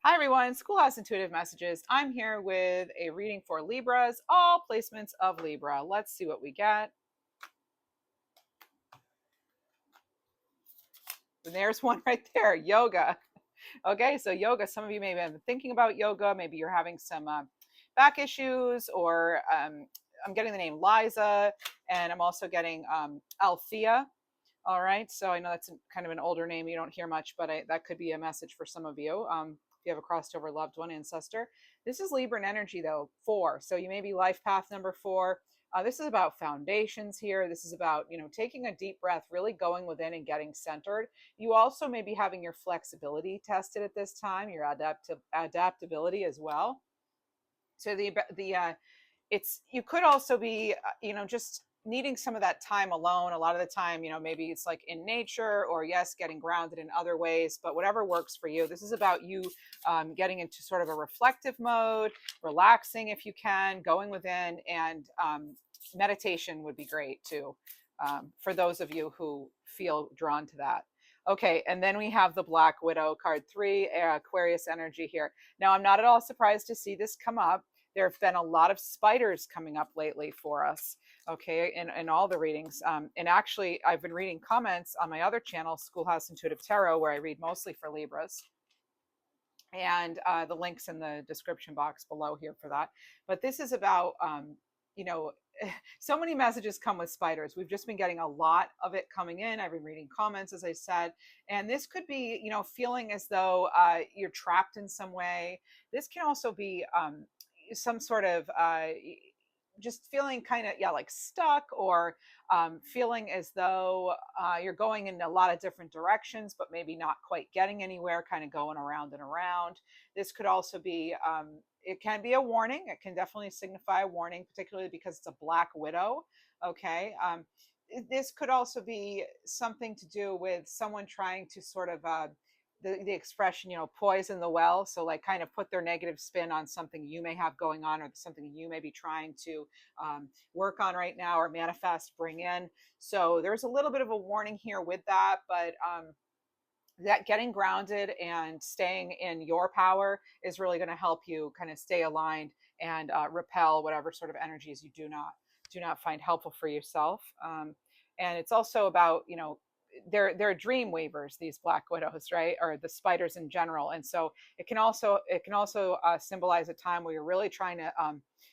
Hi everyone, Schoolhouse Intuitive Messages. I'm here with a reading for Libras, all placements of Libra. Let's see what we get. And there's one right there, yoga. Okay, so yoga, some of you may have been thinking about yoga. Maybe you're having some back issues, or I'm getting the name Liza, and I'm also getting Althea. All right, so I know that's kind of an older name you don't hear much, but that could be a message for some of you. If you have a crossed over loved one ancestor. This is Libran energy though, 4. So you may be life path number 4. This is about foundations here. This is about, taking a deep breath, really going within and getting centered. You also may be having your flexibility tested at this time, your adaptability as well. So it's you could also be just needing some of that time alone. A lot of the time, maybe it's like in nature, or yes, getting grounded in other ways, but whatever works for you. This is about you getting into sort of a reflective mode, relaxing if you can, going within, and meditation would be great too, for those of you who feel drawn to that. Okay, and then we have the Black Widow card 3, Aquarius energy here. Now, I'm not at all surprised to see this come up. There have been a lot of spiders coming up lately for us, okay, in all the readings. And actually, I've been reading comments on my other channel, Schoolhouse Intuitive Tarot, where I read mostly for Libras. And the link's in the description box below here for that. But this is about, so many messages come with spiders. We've just been getting a lot of it coming in. I've been reading comments, as I said, and this could be, feeling as though you're trapped in some way. This can also be some sort of just feeling kind of, yeah, like stuck, or feeling as though you're going in a lot of different directions, but maybe not quite getting anywhere, kind of going around and around. This could also be, it can be a warning. It can definitely signify a warning, particularly because it's a Black Widow. Okay. This could also be something to do with someone trying to sort of the expression, poison the well. So like kind of put their negative spin on something you may have going on, or something you may be trying to work on right now, or manifest, bring in. So there's a little bit of a warning here with that, but that getting grounded and staying in your power is really going to help you kind of stay aligned and repel whatever sort of energies you do not find helpful for yourself. And it's also about, they're dream weavers, these Black Widows, right, or the spiders in general. And so it can also symbolize a time where you're really trying to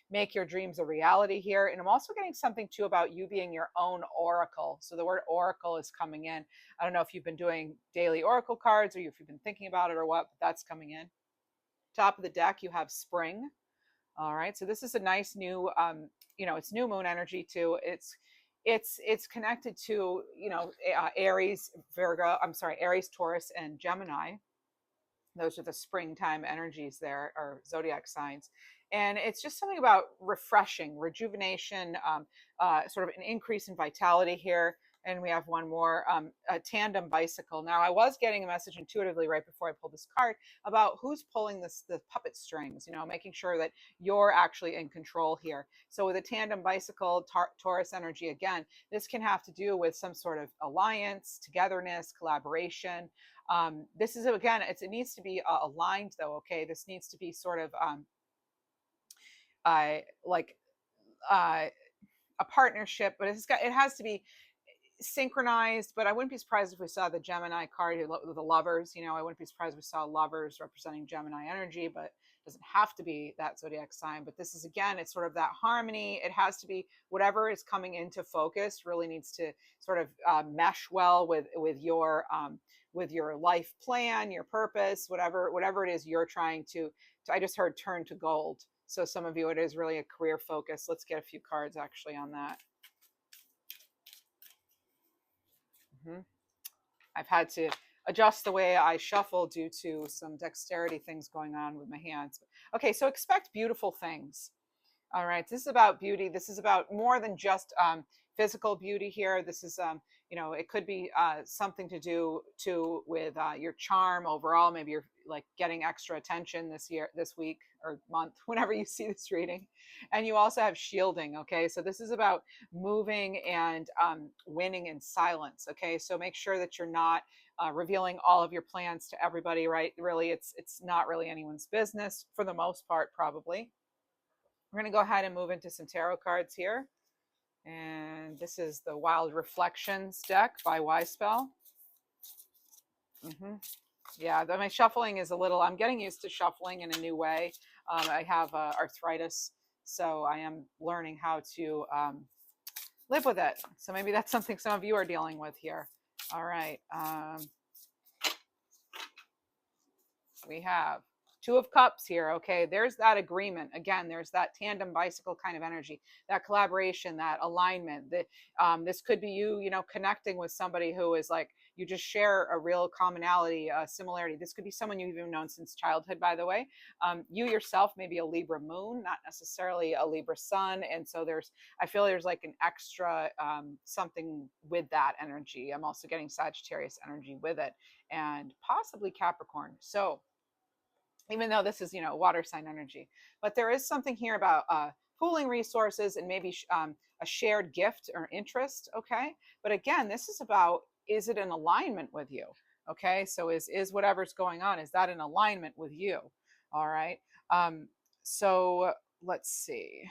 make your dreams a reality here. And I'm also getting something too about you being your own oracle. So the word oracle is coming in. I don't know if you've been doing daily oracle cards, or if you've been thinking about it or what, but that's coming in. Top of the deck, you have spring. All right, so this is a nice new, it's new moon energy too. It's connected to, Aries, Virgo. I'm sorry, Aries, Taurus, and Gemini. Those are the springtime energies there, or zodiac signs. And it's just something about refreshing, rejuvenation, sort of an increase in vitality here. And we have one more, a tandem bicycle. Now, I was getting a message intuitively right before I pulled this card about who's pulling the puppet strings, making sure that you're actually in control here. So with a tandem bicycle, Taurus energy, again, this can have to do with some sort of alliance, togetherness, collaboration. This is, again, it needs to be aligned though. Okay, this needs to be sort of like a partnership, but it has to be synchronized. But I wouldn't be surprised if we saw the Gemini card, the lovers. I wouldn't be surprised if we saw lovers representing Gemini energy, but it doesn't have to be that zodiac sign. But this is, again, it's sort of that harmony. It has to be whatever is coming into focus really needs to sort of mesh well with your life plan, your purpose, whatever it is you're trying to. I just heard turn to gold. So some of you, it is really a career focus. Let's get a few cards actually on that. Mm-hmm. I've had to adjust the way I shuffle due to some dexterity things going on with my hands. Okay, so expect beautiful things. All right, this is about beauty. This is about more than just physical beauty here. This is, it could be something to do too with your charm overall. Maybe you're like getting extra attention this week or month, whenever you see this reading. And you also have shielding. Okay, so this is about moving and winning in silence. Okay, so make sure that you're not revealing all of your plans to everybody, right? Really, it's not really anyone's business for the most part, probably. We're going to go ahead and move into some tarot cards here. And this is the Wild Reflections deck by Spell. Yeah, my shuffling is a little, I'm getting used to shuffling in a new way. I have arthritis, so I am learning how to live with it. So maybe that's something some of you are dealing with here. All right. We have Two of Cups here. Okay, there's that agreement. Again, there's that tandem bicycle kind of energy, that collaboration, that alignment. That this could be you, connecting with somebody who is like, you just share a real commonality, a similarity. This could be someone you've even known since childhood, by the way. You yourself may be a Libra moon, not necessarily a Libra sun. And so I feel there's like an extra something with that energy. I'm also getting Sagittarius energy with it, and possibly Capricorn. So even though this is, water sign energy, but there is something here about pooling resources and maybe a shared gift or interest. Okay. But again, this is about, is it in alignment with you? Okay. So is whatever's going on, is that in alignment with you? All right. So let's see.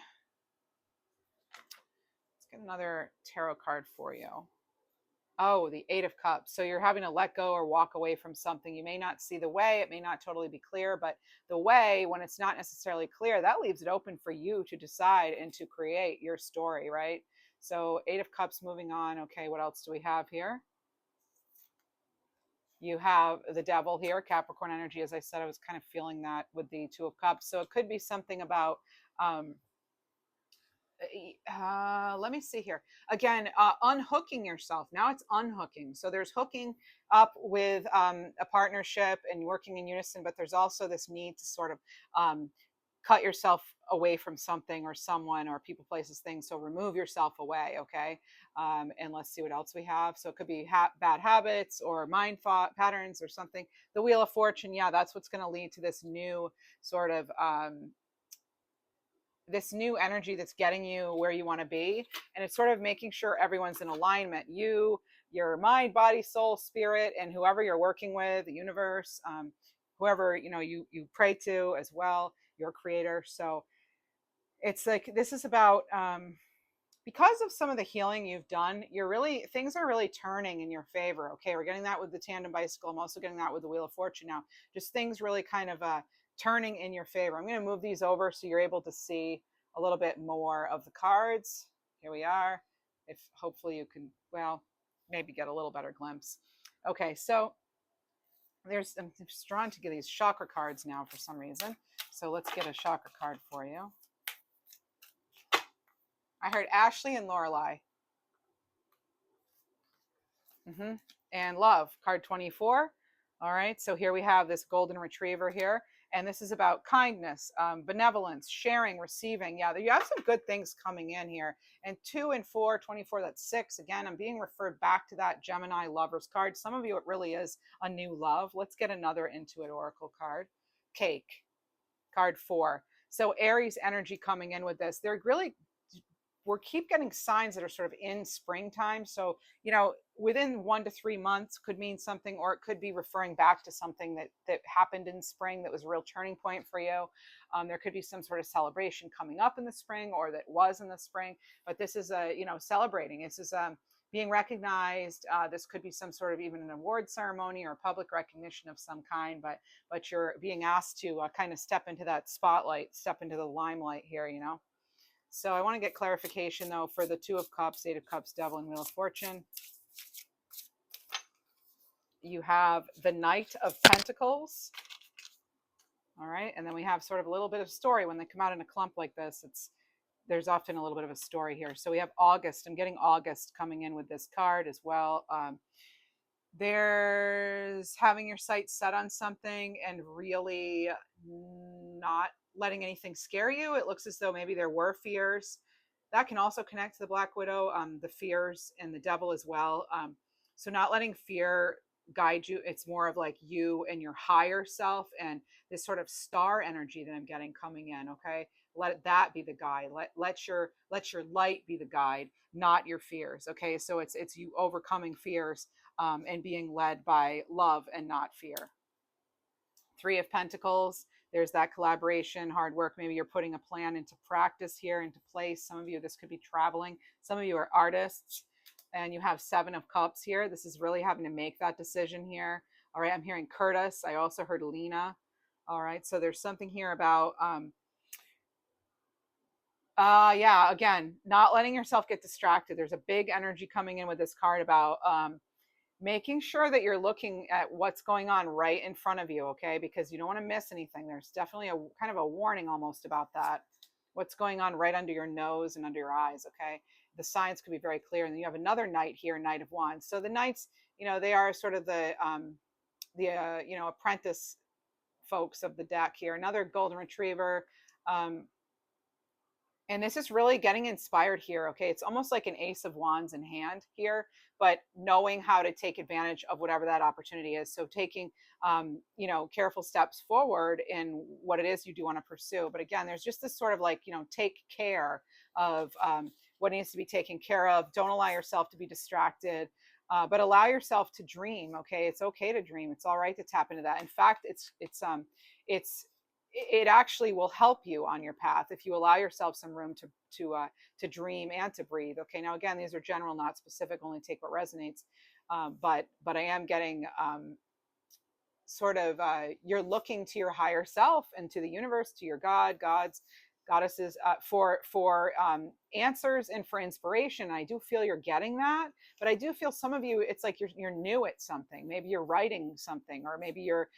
Let's get another tarot card for you. Oh, the Eight of Cups. So you're having to let go or walk away from something. You may not see the way. It may not totally be clear, but the way, when it's not necessarily clear, that leaves it open for you to decide and to create your story, right? So Eight of Cups, moving on. Okay, what else do we have here? You have the Devil here, Capricorn energy. As I said, I was kind of feeling that with the Two of Cups. So it could be something about let me see here again, unhooking yourself. Now it's unhooking. So there's hooking up with a partnership and working in unison, but there's also this need to sort of cut yourself away from something or someone or people, places, things. So remove yourself away. Okay. And let's see what else we have. So it could be bad habits or mind thought patterns or something. The Wheel of Fortune, yeah, that's what's going to lead to this new sort of this new energy that's getting you where you want to be. And it's sort of making sure everyone's in alignment. You, your mind, body, soul, spirit, and whoever you're working with, the universe, whoever, you pray to as well, your creator. So it's like, this is about, because of some of the healing you've done, things are really turning in your favor. Okay. We're getting that with the tandem bicycle. I'm also getting that with the Wheel of Fortune now. Just things really kind of, turning in your favor. I'm going to move these over so you're able to see a little bit more of the cards. Here we are. If hopefully you can, well, maybe get a little better glimpse. Okay, so I'm just drawn to get these chakra cards now for some reason. So let's get a chakra card for you. I heard Ashley and Lorelei. And love, card 24. All right, so here we have this golden retriever here. And this is about kindness, benevolence, sharing, receiving. Yeah, you have some good things coming in here. And 2 and 4, 24, that's 6. Again, I'm being referred back to that Gemini lovers card. Some of you, it really is a new love. Let's get another Intuit Oracle card. Cake, card 4. So Aries energy coming in with this. We're keep getting signs that are sort of in springtime. So, within 1 to 3 months could mean something, or it could be referring back to something that happened in spring that was a real turning point for you. There could be some sort of celebration coming up in the spring, or that was in the spring, but this is celebrating. This is being recognized. This could be some sort of even an award ceremony or public recognition of some kind, but you're being asked to kind of step into that spotlight, step into the limelight here, So I want to get clarification, though, for the Two of Cups, Eight of Cups, Devil, and Wheel of Fortune. You have the Knight of Pentacles. All right. And then we have sort of a little bit of story. When they come out in a clump like this, there's often a little bit of a story here. So we have August. I'm getting August coming in with this card as well. There's having your sights set on something and really not letting anything scare you. It looks as though maybe there were fears. That can also connect to the Black Widow, the fears, and the Devil as well. So not letting fear guide you. It's more of like you and your higher self and this sort of star energy that I'm getting coming in. Okay. Let that be the guide. Let your light be the guide, not your fears. Okay. So it's you overcoming fears. and being led by love and not fear. Three of Pentacles, there's that collaboration, hard work. Maybe you're putting a plan into practice here, into place. Some of you, this could be traveling. Some of you are artists, and you have Seven of Cups here. This is really having to make that decision here. All right, I'm hearing Curtis. I also heard Lena. All right, so there's something here about, yeah, again, not letting yourself get distracted. There's a big energy coming in with this card about making sure that you're looking at what's going on right in front of you, okay? Because you don't want to miss anything. There's definitely a kind of a warning almost about that. What's going on right under your nose and under your eyes, okay? The signs could be very clear. And then you have another knight here, Knight of Wands. So the knights, they are sort of the apprentice folks of the deck here. Another golden retriever. And this is really getting inspired here, okay? It's almost like an Ace of Wands in hand here, but knowing how to take advantage of whatever that opportunity is. So taking, careful steps forward in what it is you do want to pursue. But again, there's just this sort of like, take care of what needs to be taken care of. Don't allow yourself to be distracted, but allow yourself to dream, okay? It's okay to dream. It's all right to tap into that. In fact, it actually will help you on your path if you allow yourself some room to dream and to breathe. Okay, now again, these are general, not specific. Only take what resonates. But I am getting you're looking to your higher self and to the universe, to your gods, goddesses, for answers and for inspiration. I do feel you're getting that, but I do feel some of you, it's like you're new at something. Maybe you're writing something, or maybe you're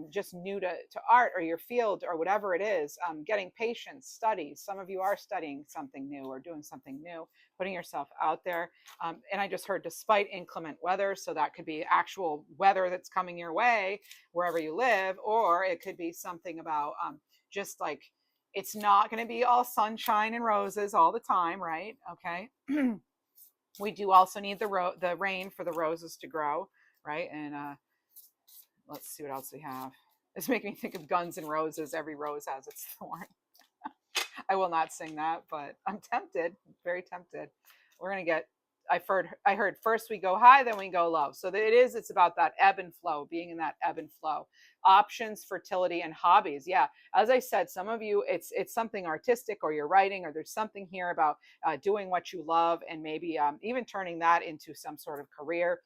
just new to art or your field or whatever it is. Getting patience, studies. Some of you are studying something new or doing something new, putting yourself out there. And I just heard despite inclement weather, so that could be actual weather that's coming your way wherever you live, or it could be something about just like, it's not going to be all sunshine and roses all the time, right? Okay. We do also need the rain for the roses to grow, right? And let's see what else we have. It's making me think of Guns N' Roses. Every rose has its thorn. I will not sing that, but I'm tempted, very tempted. We're going to get, I heard first we go high, then we go low. So it's about that ebb and flow, being in that ebb and flow. Options, fertility, and hobbies. Yeah, as I said, some of you, it's something artistic, or you're writing, or there's something here about doing what you love, and maybe even turning that into some sort of career.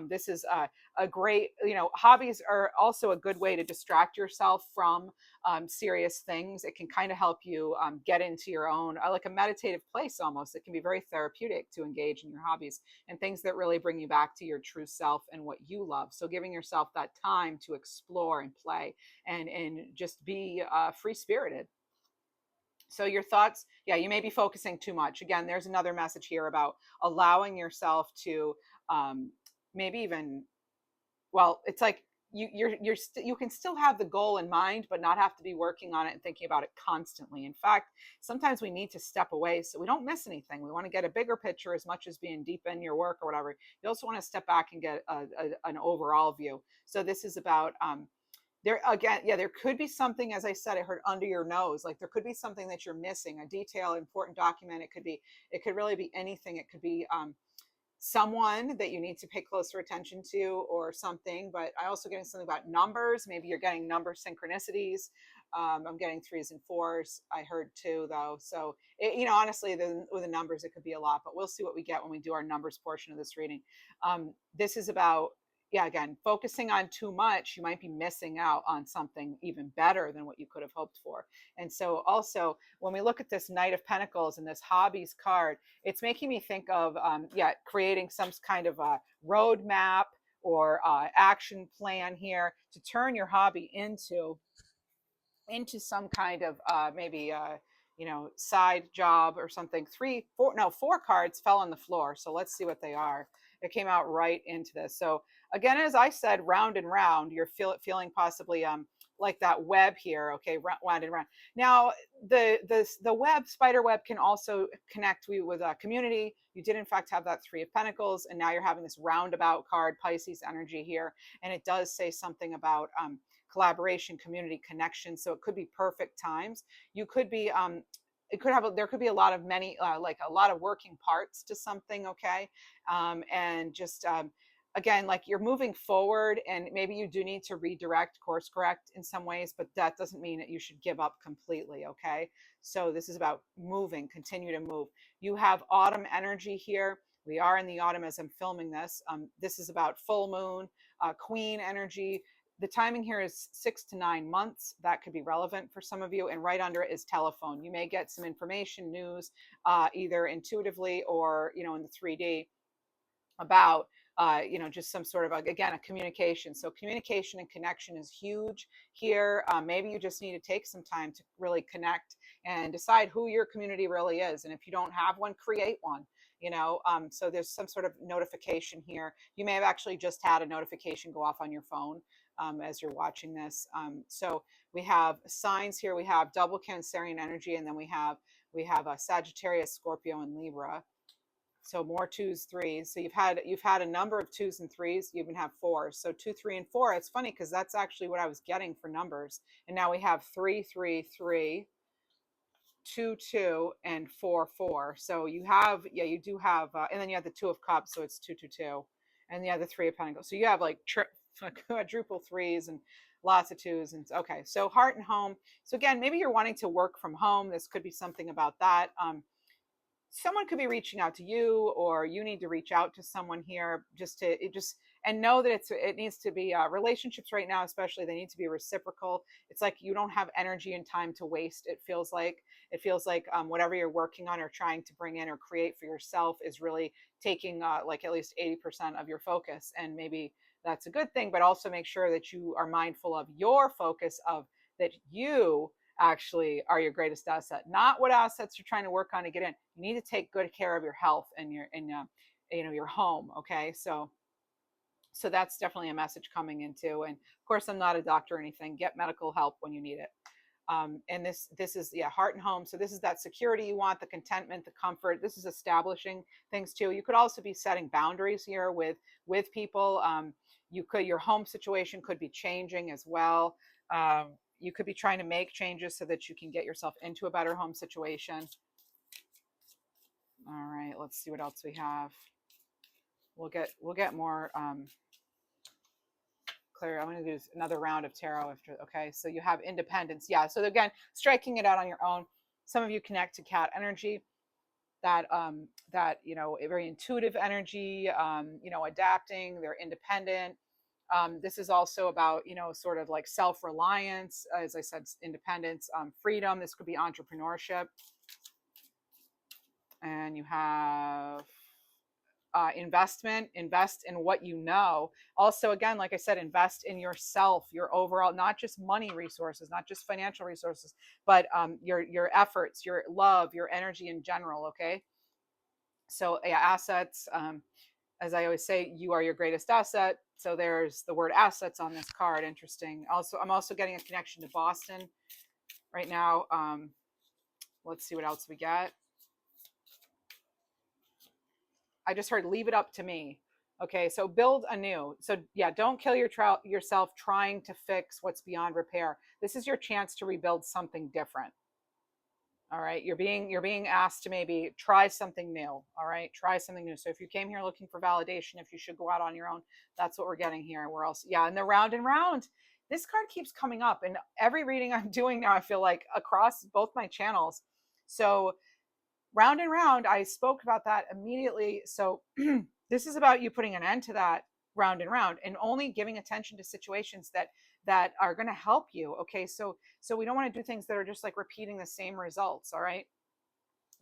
This is a great, hobbies are also a good way to distract yourself from serious things. It can kind of help you get into your own, like a meditative place almost. It can be very therapeutic to engage in your hobbies and things that really bring you back to your true self and what you love. So giving yourself that time to explore and play and just be free spirited. So your thoughts, yeah, you may be focusing too much. Again, there's another message here about allowing yourself to maybe even, well, it's like you can still have the goal in mind, but not have to be working on it and thinking about it constantly. In fact, sometimes we need to step away so we don't miss anything. We want to get a bigger picture as much as being deep in your work or whatever. You also want to step back and get an overall view. So this is about there again, yeah, there could be something, as I said, I heard under your nose, like there could be something that you're missing, a detail, important document. It could really be anything. It could be someone that you need to pay closer attention to or something. But I also getting something about numbers. Maybe you're getting number synchronicities. I'm getting 3s and 4s. I heard 2 though. So honestly, with the numbers, it could be a lot, but we'll see what we get when we do our numbers portion of this reading. This is about, yeah, again, focusing on too much, you might be missing out on something even better than what you could have hoped for. And so also, when we look at this Knight of Pentacles and this hobbies card, it's making me think of, creating some kind of a roadmap or action plan here to turn your hobby into some kind of maybe side job or something. 4 cards fell on the floor, so let's see what they are. It came out right into this. So again, as I said, round and round, you're feeling possibly like that web here. Okay, round and round. Now the web, spider web, can also connect you with a community. You did in fact have that 3 of Pentacles, and now you're having this roundabout card, Pisces energy here, and it does say something about collaboration, community connection. So it could be perfect times. You could be there could be a lot of like a lot of working parts to something. Okay. And just again, like you're moving forward, and maybe you do need to redirect, course correct in some ways, but that doesn't mean that you should give up completely. Okay. So this is about moving, continue to move. You have autumn energy here. We are in the autumn as I'm filming this. This is about full moon, queen energy. The timing here is 6 to 9 months. That could be relevant for some of you. And right under it is telephone. You may get some information, news, either intuitively or, in the 3D about, just some sort of, again, a communication. So communication and connection is huge here. Maybe you just need to take some time to really connect and decide who your community really is. And if you don't have one, create one. So there's some sort of notification here. You may have actually just had a notification go off on your phone as you're watching this. So we have signs here. We have double Cancerian energy, and then we have a Sagittarius, Scorpio, and Libra. So more twos, threes. So you've had a number of twos and threes. You even have fours. So 2, 3, and 4. It's funny because that's actually what I was getting for numbers. And now we have 3, 3, 3, 2, 2, and 4, 4. So you do have, and then you have the 2 of Cups. So it's 2, 2, 2, and the other 3 of Pentacles. So you have like quadruple threes and lots of twos. And okay, so heart and home. So again, maybe you're wanting to work from home. This could be something about that. Someone could be reaching out to you, or you need to reach out to someone here and know that it needs to be relationships right now, especially, they need to be reciprocal. It's like you don't have energy and time to waste. It feels like whatever you're working on or trying to bring in or create for yourself is really taking like at least 80% of your focus. And maybe that's a good thing, but also make sure that you are mindful of your focus, of that you actually are your greatest asset, not what assets you're trying to work on to get in. You need to take good care of your health and your home. Okay. So that's definitely a message coming into, and of course, I'm not a doctor or anything. Get medical help when you need it. And this is heart and home. So this is that security you want, the contentment, the comfort. This is establishing things too. You could also be setting boundaries here with people. Your home situation could be changing as well. You could be trying to make changes so that you can get yourself into a better home situation. All right, let's see what else we have. We'll get more clear. I'm going to do another round of tarot after. Okay, so you have independence. Yeah, so again, striking it out on your own. Some of you connect to cat energy, that a very intuitive energy, adapting. They're independent. This is also about, sort of like self-reliance, as I said, independence, freedom. This could be entrepreneurship. And you have invest in what you know. Also, again, like I said, invest in yourself, your overall, not just money resources, not just financial resources, but your efforts, your love, your energy in general. Okay. So assets, as I always say, you are your greatest asset. So there's the word assets on this card. Interesting. Also, I'm also getting a connection to Boston right now. Let's see what else we get. I just heard leave it up to me. Okay, so build anew. So yeah, don't kill yourself trying to fix what's beyond repair. This is your chance to rebuild something different. All right, you're being asked to maybe try something new. All right, try something new. So if you came here looking for validation, if you should go out on your own, that's what we're getting here. Where else? Yeah, and the round and round. This card keeps coming up in every reading I'm doing now, I feel like, across both my channels. So round and round, I spoke about that immediately. So this is about you putting an end to that round and round, and only giving attention to situations that are going to help you. Okay, so we don't want to do things that are just like repeating the same results. All right,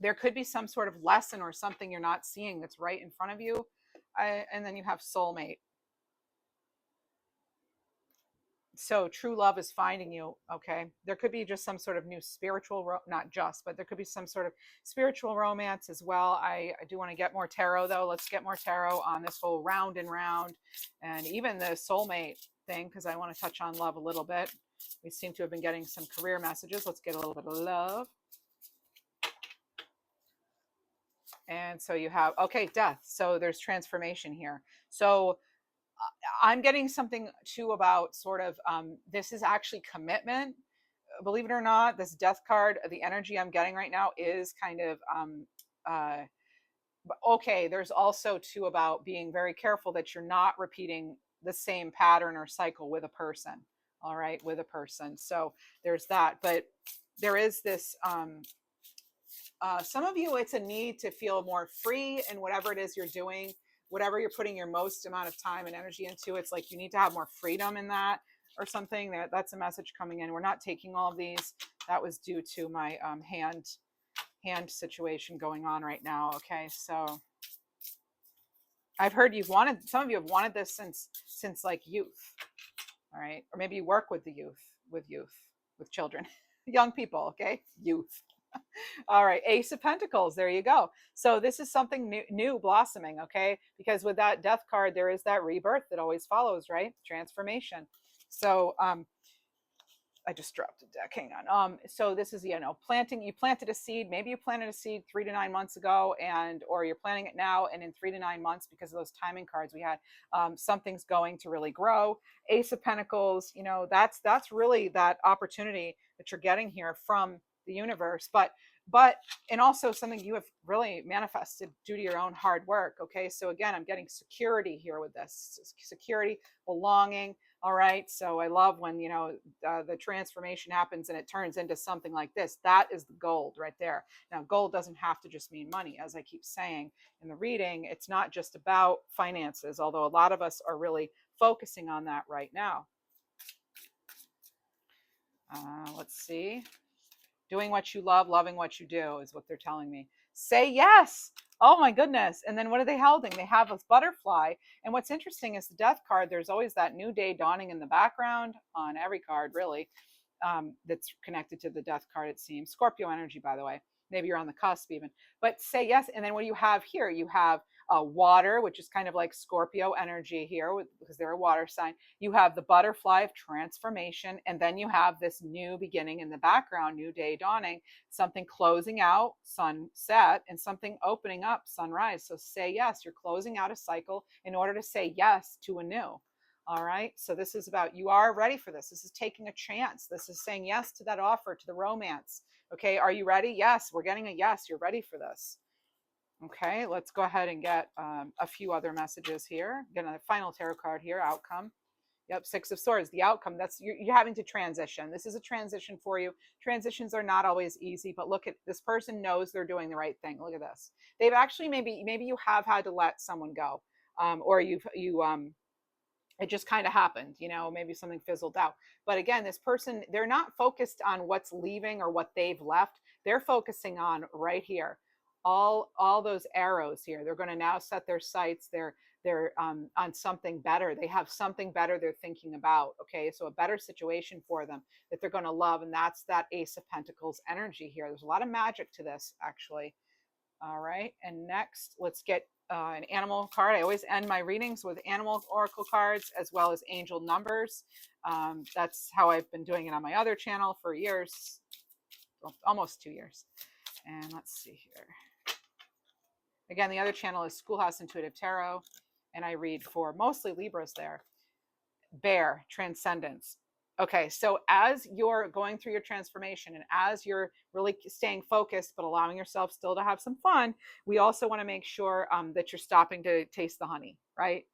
there could be some sort of lesson or something you're not seeing that's right in front of you. And then you have soulmate. So true love is finding you. Okay, there could be just some sort of new spiritual not just, but there could be some sort of spiritual romance as well. I do want to get more tarot though. Let's get more tarot on this whole round and round, and even the soulmate thing, because I want to touch on love a little bit. We seem to have been getting some career messages. Let's get a little bit of love. And so you have, okay, death. So there's transformation here. So I'm getting something too about sort of, this is actually commitment. Believe it or not, this death card, the energy I'm getting right now is kind of Okay, there's also too about being very careful that you're not repeating the same pattern or cycle with a person. All right, with a person. So there's that. But there is this some of you, it's a need to feel more free in whatever it is you're doing, whatever you're putting your most amount of time and energy into. It's like you need to have more freedom in that or something. That's a message coming in. We're not taking all of these. That was due to my hand situation going on right now. Okay, so I've heard some of you have wanted this since like youth. All right, or maybe you work with the youth, with children, young people. Okay, youth. All right, Ace of Pentacles. There you go. So this is something new blossoming, okay? Because with that Death card, there is that rebirth that always follows, right? Transformation. So I just dropped a deck. Hang on. So this is, planting. You planted a seed. Maybe you planted a seed 3 to 9 months ago, or you're planting it now. And in 3 to 9 months, because of those timing cards we had, something's going to really grow. Ace of Pentacles. That's really that opportunity that you're getting here from the universe. But and also something you have really manifested due to your own hard work. Okay. So again, I'm getting security here with this security, belonging. All right. So I love when, the transformation happens and it turns into something like this. That is the gold right there. Now, gold doesn't have to just mean money. As I keep saying in the reading, it's not just about finances, although a lot of us are really focusing on that right now. Let's see. Doing what you love, loving what you do is what they're telling me. Say yes. Oh my goodness. And then what are they holding? They have this butterfly. And what's interesting is the Death card, there's always that new day dawning in the background on every card, really, that's connected to the Death card, it seems. Scorpio energy, by the way. Maybe you're on the cusp even. But say yes. And then what do you have here? You have water, which is kind of like Scorpio energy here because they're a water sign. You have the butterfly of transformation. And then you have this new beginning in the background, new day dawning, something closing out, sunset, and something opening up, sunrise. So say yes. You're closing out a cycle in order to say yes to a new. All right. So this is about, you are ready for this. This is taking a chance. This is saying yes to that offer, to the romance. Okay. Are you ready? Yes. We're getting a yes. You're ready for this. Okay. Let's go ahead and get a few other messages here. Get a final tarot card here. Outcome. Yep. 6 of Swords. The outcome. That's you're having to transition. This is a transition for you. Transitions are not always easy, but look at this person knows they're doing the right thing. Look at this. They've actually maybe you have had to let someone go, or it just kind of happened, maybe something fizzled out. But again, this person, they're not focused on what's leaving or what they've left. They're focusing on right here, all those arrows here. They're going to now set their sights. They're on something better. They have something better they're thinking about. Okay, so a better situation for them that they're going to love, and that's that Ace of Pentacles energy here. There's a lot of magic to this, actually. All right, and next, let's get an animal card. I always end my readings with animal oracle cards as well as angel numbers. That's how I've been doing it on my other channel for years, well, almost 2 years. And let's see here. Again, the other channel is Schoolhouse Intuitive Tarot, and I read for mostly Libras there. Bear, transcendence. Okay, so as you're going through your transformation and as you're really staying focused, but allowing yourself still to have some fun, we also want to make sure that you're stopping to taste the honey, right?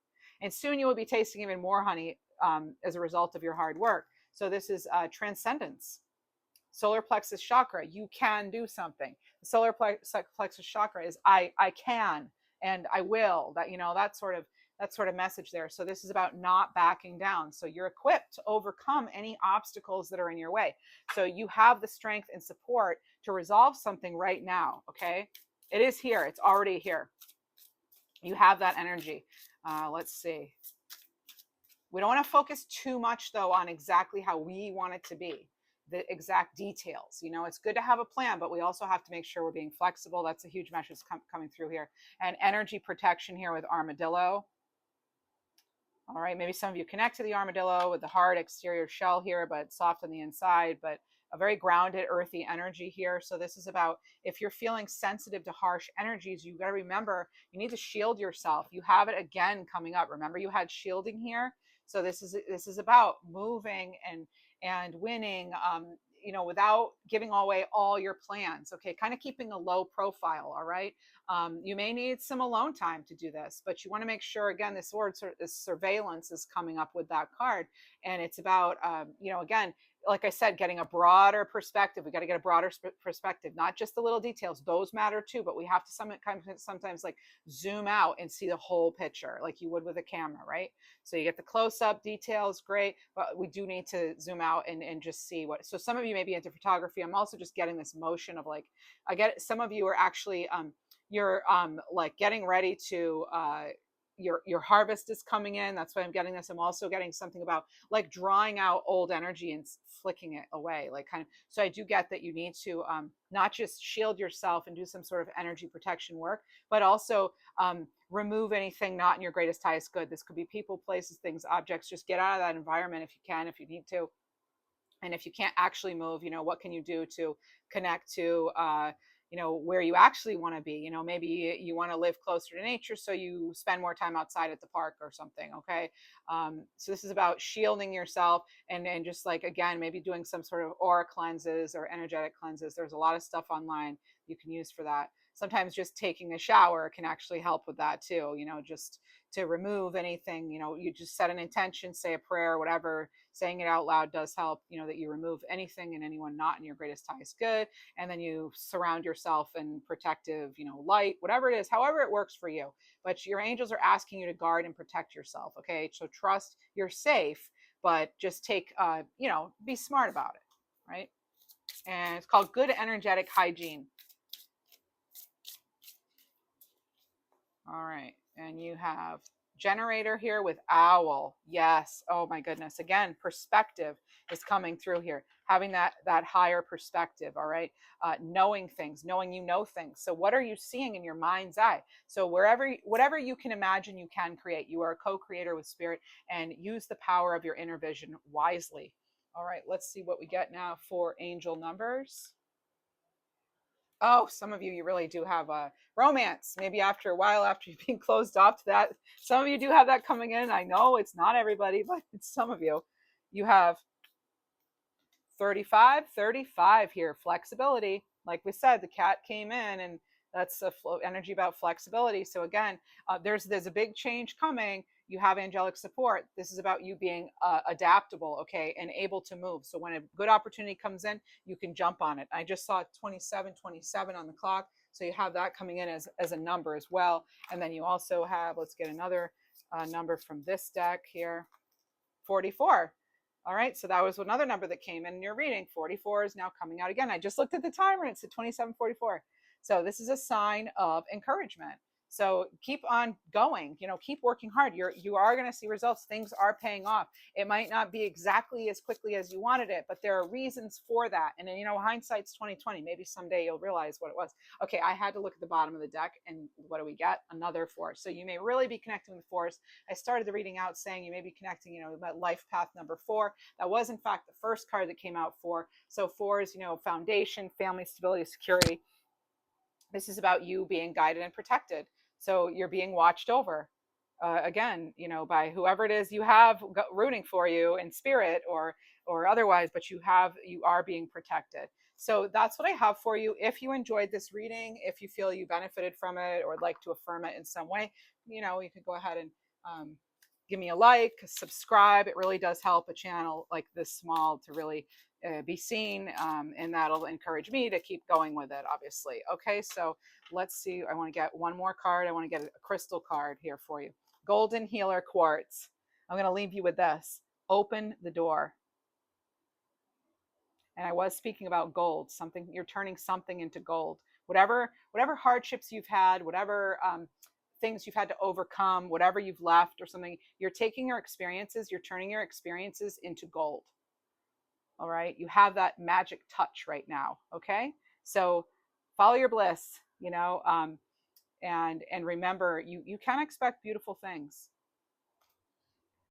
And soon you will be tasting even more honey as a result of your hard work. So this is transcendence. Solar plexus chakra, you can do something. The solar plexus chakra is I can and I will. That sort of message there. So this is about not backing down. So you're equipped to overcome any obstacles that are in your way. So you have the strength and support to resolve something right now. Okay. It is here. It's already here. You have that energy. Let's see. We don't want to focus too much though on exactly how we want it to be, the exact details. It's good to have a plan, but we also have to make sure we're being flexible. That's a huge message coming through here. And energy protection here with armadillo. All right, maybe some of you connect to the armadillo with the hard exterior shell here, but soft on the inside, but a very grounded, earthy energy here. So this is about if you're feeling sensitive to harsh energies, you got to remember you need to shield yourself. You have it again coming up. Remember you had shielding here. So this is about moving and winning, without giving away all your plans. Okay, kind of keeping a low profile. All right. You may need some alone time to do this, but you want to make sure, again, this word, this surveillance is coming up with that card. And it's about, again, like I said, getting a broader perspective. We got to get a broader perspective, not just the little details. Those matter too, but we have to sometimes like zoom out and see the whole picture like you would with a camera, right? So you get the close up details, great, but we do need to zoom out and just see what. So some of you may be into photography. I'm also just getting this motion of like, I get it, some of you are actually, you're like getting ready to, your harvest is coming in. That's why I'm getting this. I'm also getting something about like drawing out old energy and flicking it away, like kind of. So I do get that you need to not just shield yourself and do some sort of energy protection work, but also remove anything not in your greatest highest good. This could be people, places, things, objects. Just get out of that environment if you can, if you need to. And if you can't actually move, what can you do to connect to where you actually want to be? Maybe you want to live closer to nature, so you spend more time outside at the park or something. Okay. So this is about shielding yourself and just like, again, maybe doing some sort of aura cleanses or energetic cleanses. There's a lot of stuff online you can use for that. Sometimes just taking a shower can actually help with that too, just to remove anything. You just set an intention, say a prayer, whatever. Saying it out loud does help, that you remove anything and anyone not in your greatest highest good. And then you surround yourself in protective, light, whatever it is, however it works for you. But your angels are asking you to guard and protect yourself. Okay. So trust you're safe, but just take, be smart about it. Right. And it's called good energetic hygiene. All right. And you have generator here with owl. Yes. Oh my goodness. Again, perspective is coming through here. Having that higher perspective. All right. Knowing things, knowing things. So what are you seeing in your mind's eye? So whatever you can imagine, you can create. You are a co-creator with spirit, and use the power of your inner vision wisely. All right. Let's see what we get now for angel numbers. Oh, some of you really do have a romance. Maybe after a while, after you've been closed off to that, some of you do have that coming in. I know it's not everybody, but it's some of you. You have 35 here, flexibility. Like we said, the cat came in, and that's a energy about flexibility. So again, there's a big change coming. You have angelic support. This is about you being adaptable, okay, and able to move. So when a good opportunity comes in, you can jump on it. I just saw 27 on the clock. So you have that coming in as a number as well. And then you also have, let's get another number from this deck here, 44. All right, so that was another number that came in your reading. 44 is now coming out again. I just looked at the timer and it said 27:44. So this is a sign of encouragement. So keep on going, keep working hard. You are going to see results. Things are paying off. It might not be exactly as quickly as you wanted it, but there are reasons for that. And then, hindsight's 2020. Maybe someday you'll realize what it was. Okay, I had to look at the bottom of the deck, and what do we get? Another force. So you may really be connecting with force. I started the reading out saying you may be connecting, that life path number 4. That was in fact the first card that came out, 4. So 4 is, foundation, family, stability, security. This is about you being guided and protected. So you're being watched over, again, by whoever it is you have rooting for you in spirit or otherwise, but you are being protected. So that's what I have for you. If you enjoyed this reading, if you feel you benefited from it or would like to affirm it in some way, you could go ahead and give me a like, subscribe. It really does help a channel like this small to really be seen, and that'll encourage me to keep going with it, obviously. Okay, so let's see. I want to get one more card. I want to get a crystal card here for you. Golden Healer Quartz. I'm going to leave you with this. Open the door. And I was speaking about gold. Something, you're turning something into gold. Whatever hardships you've had, whatever things you've had to overcome, whatever you've left or something, you're taking your experiences, you're turning your experiences into gold. All right. You have that magic touch right now. Okay. So follow your bliss, and remember, you can expect beautiful things.